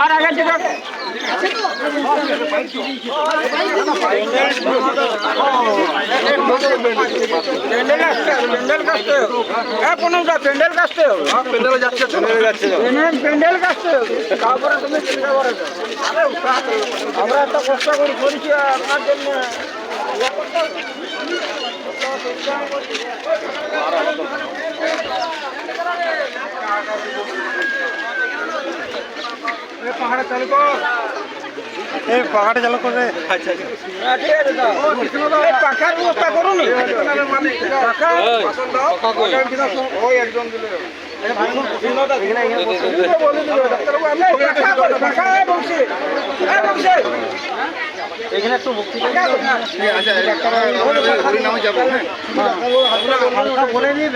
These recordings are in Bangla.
আর আগে থেকে প্যান্ডেল কাজতে প্যান্ডেল কাজতে তারপরে তুমি চিন্তা করো আমরা এত কষ্ট করে করেছি আপনার জন্য পাহাড়ে চালু কর পাহাড়ে চালু করে পাখার ব্যবস্থা করুন এখানে একটু মুক্তি বলে নিয়ে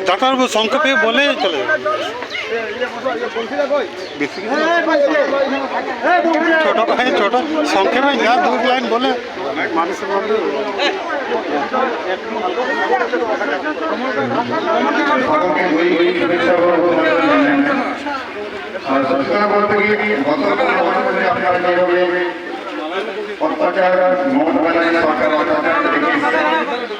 ডাক্তারবাবু সংক্ষেপে বলে চলে ছোট ভাই ছোট সংক্ষেপে যা 2 লাইন বলে মানুষের মধ্যে অত্যাচার মমতা ব্যানার্জি সরকার